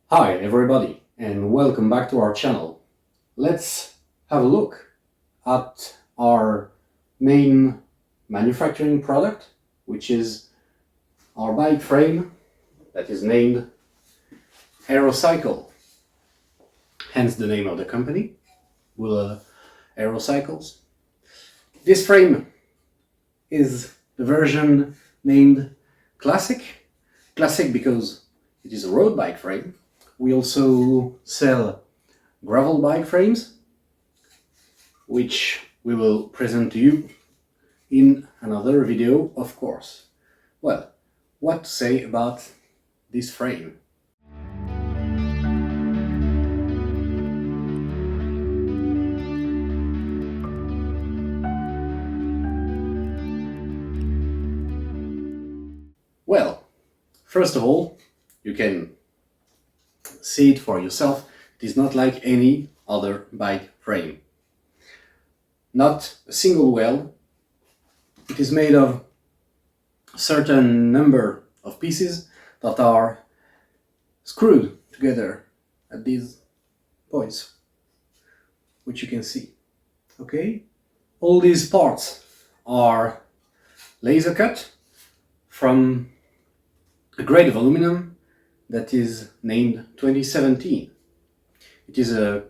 Hi everybody and welcome back to our channel. Let's have a look at our main manufacturing product, which is our bike frame that is named Aerocycle, hence the name of the company, Aerocycles. This frame is the version named Classic because it is a road bike frame. We also sell gravel bike frames, which we will present to you in another video, of course. Well, what to say about this frame? Well, first of all, you can see it for yourself. It is not like any other bike frame. Not a single weld. It is made of a certain number of pieces that are screwed together at these points, which you can see. Okay? All these parts are laser cut from a grade of aluminum that is named 2017. It is an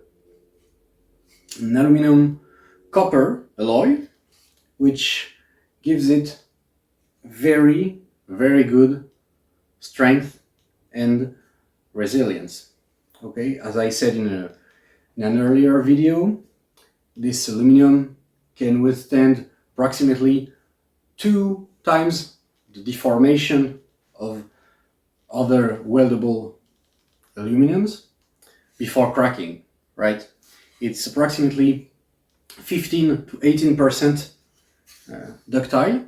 aluminum copper alloy, which gives it very good strength and resilience. Okay, as I said in an earlier video, this aluminum can withstand approximately 2 times the deformation of other weldable aluminums before cracking, right? It's approximately 15 to 18% ductile,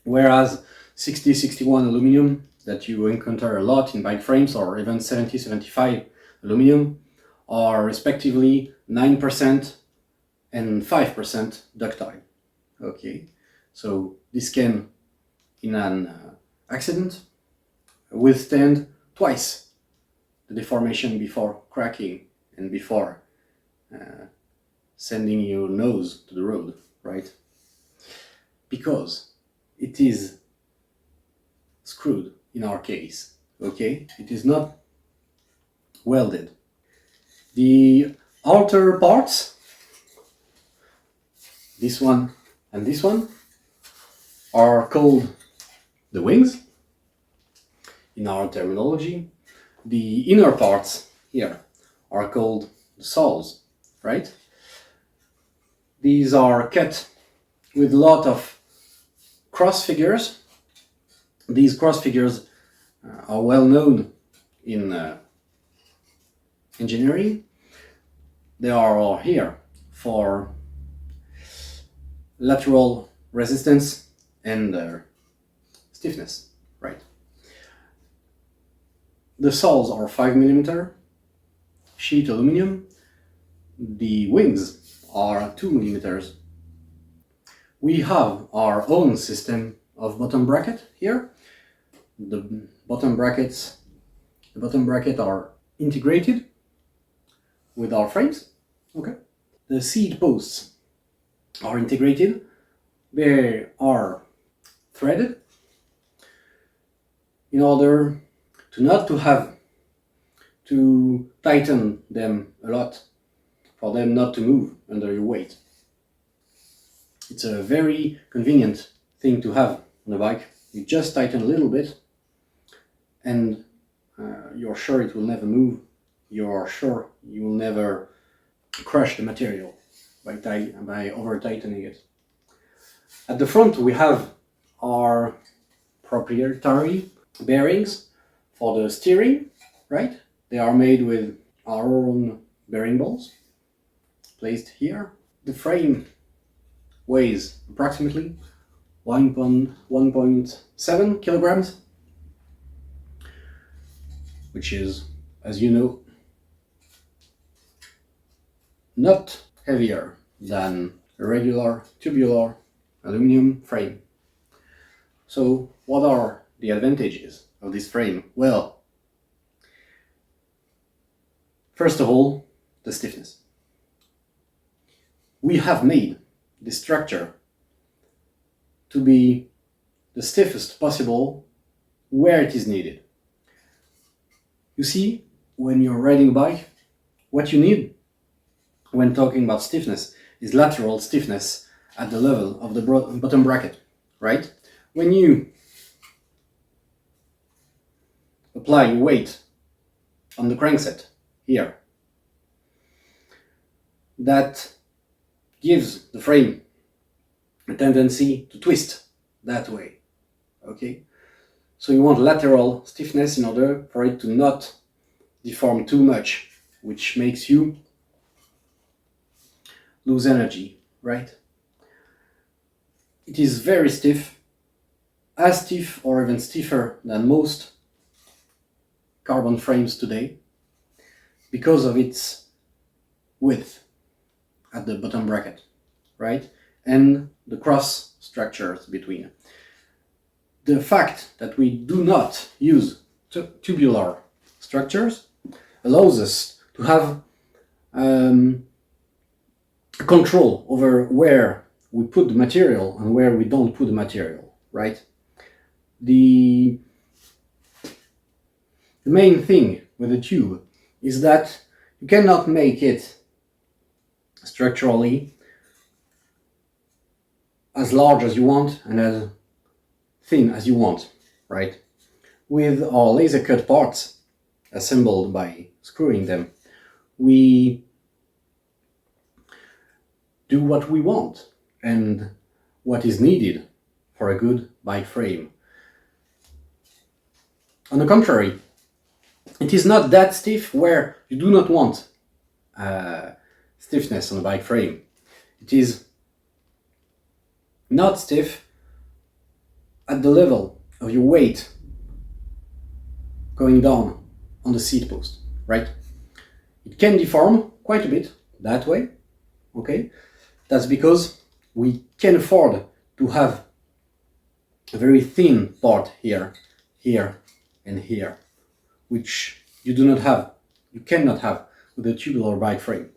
whereas 60-61 aluminum that you encounter a lot in bike frames, or even 70-75 aluminum, are respectively 9% and 5% ductile. Okay, so this can, in an accident, withstand twice the deformation before cracking and before sending your nose to the road, right? Because it is screwed in our case, okay? It is not welded. The outer parts, this one and this one, are called the wings in our terminology. The inner parts here are called the soles, right? These are cut with a lot of cross figures. These cross figures are well known in engineering. They are here for lateral resistance and stiffness, right? The soles are 5mm sheet aluminum. The wings are 2mm. We have our own system of bottom bracket here. The bottom bracket are integrated with our frames. Okay. The seat posts are integrated. They are threaded in order not to have to tighten them a lot, for them not to move under your weight. It's a very convenient thing to have on a bike. You just tighten a little bit and you're sure it will never move. You're sure you will never crush the material by over tightening it. At the front we have our proprietary bearings for the steering, right? They are made with our own bearing balls placed here. The frame weighs approximately 1.7 kilograms, which is, as you know, not heavier than a regular tubular aluminum frame. So what are the advantages of this frame? Well, First of all, the stiffness. We have made this structure to be the stiffest possible where it is needed. You see, when you're riding a bike, what you need when talking about stiffness is lateral stiffness at the level of the bottom bracket, right? When you apply weight on the crankset here, that gives the frame a tendency to twist that way, okay? So you want lateral stiffness in order for it to not deform too much, which makes you lose energy, right? It is very stiff, as stiff or even stiffer than most carbon frames today because of its width at the bottom bracket, right? And the cross structures between. The fact that we do not use tubular structures allows us to have control over where we put the material and where we don't put the material, right? The main thing with a tube is that you cannot make it structurally as large as you want and as thin as you want, right? With our laser cut parts assembled by screwing them, we do what we want and what is needed for a good bike frame. On the contrary, it is not that stiff where you do not want stiffness on a bike frame. It is not stiff at the level of your weight going down on the seat post, right? It can deform quite a bit that way, okay? That's because we can afford to have a very thin part here, here, and here, which you do not have, you cannot have with a tubular bike frame.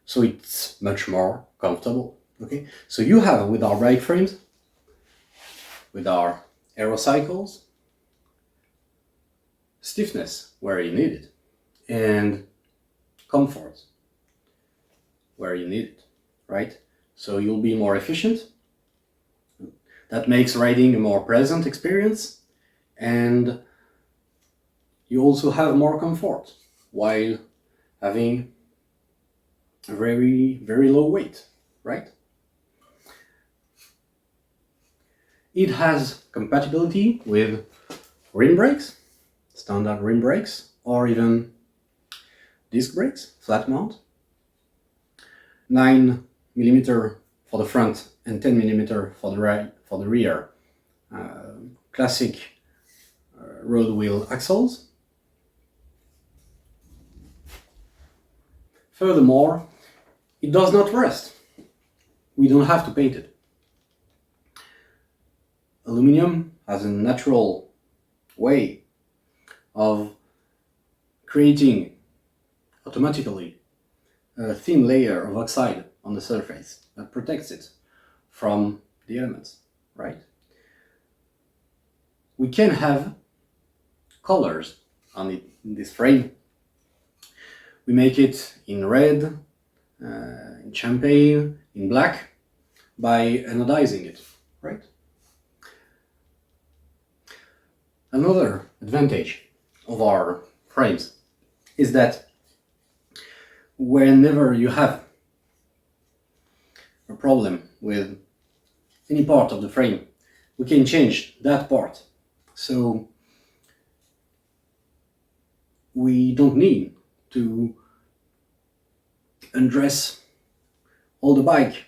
So it's much more comfortable, okay? So you have with our bike frames, with our Aerocycles, stiffness where you need it, and comfort where you need it, right? So you'll be more efficient. That makes riding a more pleasant experience, and you also have more comfort while having a very, very low weight, right? It has compatibility with rim brakes, standard rim brakes, or even disc brakes, flat mount. 9mm for the front and 10mm for the rear. Classic road wheel axles. Furthermore, it does not rust. We don't have to paint it. Aluminium has a natural way of creating automatically a thin layer of oxide on the surface that protects it from the elements, right? We can have colors on it, in this frame. We make it in red, in champagne, in black, by anodizing it, right? Another advantage of our frames is that whenever you have a problem with any part of the frame, we can change that part. So we don't need to undress all the bike.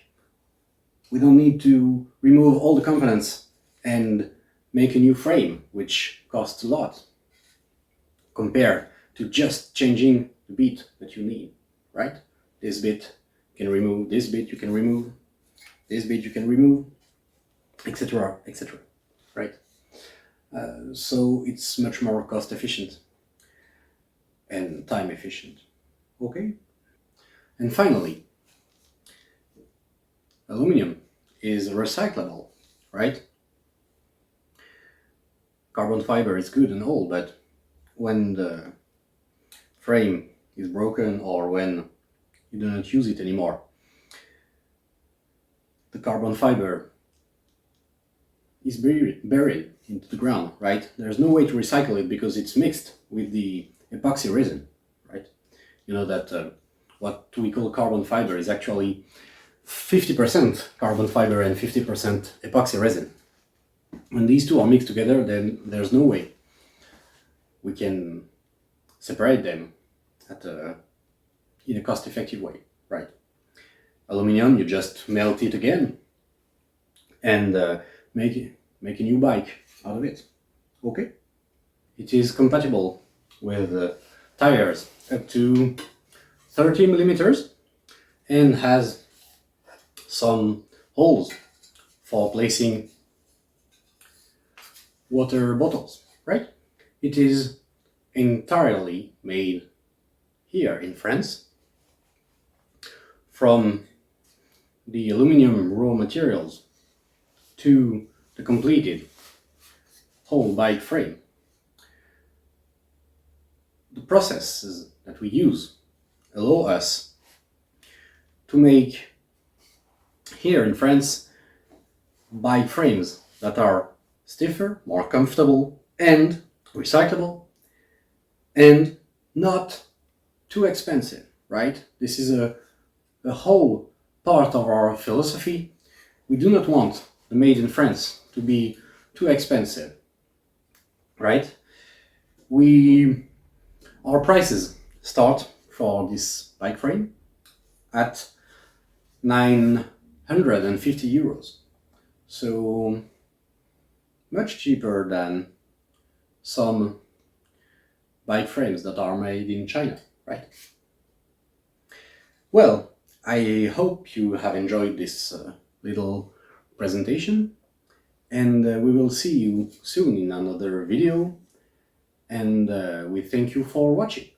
We don't need to remove all the components and make a new frame, which costs a lot compared to just changing the bit that you need, right? This bit you can remove, this bit you can remove, this bit you can remove, etc., etc., right? So it's much more cost efficient. and time efficient. Okay? And finally, aluminum is recyclable, right? Carbon fiber is good and all, but when the frame is broken or when you do not use it anymore, the carbon fiber is buried into the ground, right? There's no way to recycle it because it's mixed with the epoxy resin, right? You know that what we call carbon fiber is actually 50% carbon fiber and 50% epoxy resin. When these two are mixed together, then there's no way we can separate them in a cost-effective way, right? Aluminium, you just melt it again and make a new bike out of it. Okay? It is compatible with tires up to 30 millimeters and has some holes for placing water bottles, right? It is entirely made here in France from the aluminum raw materials to the completed whole bike frame. The processes that we use allow us to make here in France bike frames that are stiffer, more comfortable, and recyclable, and not too expensive, right? This is a whole part of our philosophy. We do not want the made in France to be too expensive, right? Our prices start for this bike frame at 950 euros. So much cheaper than some bike frames that are made in China, right? Well, I hope you have enjoyed this little presentation, and we will see you soon in another video, and we thank you for watching.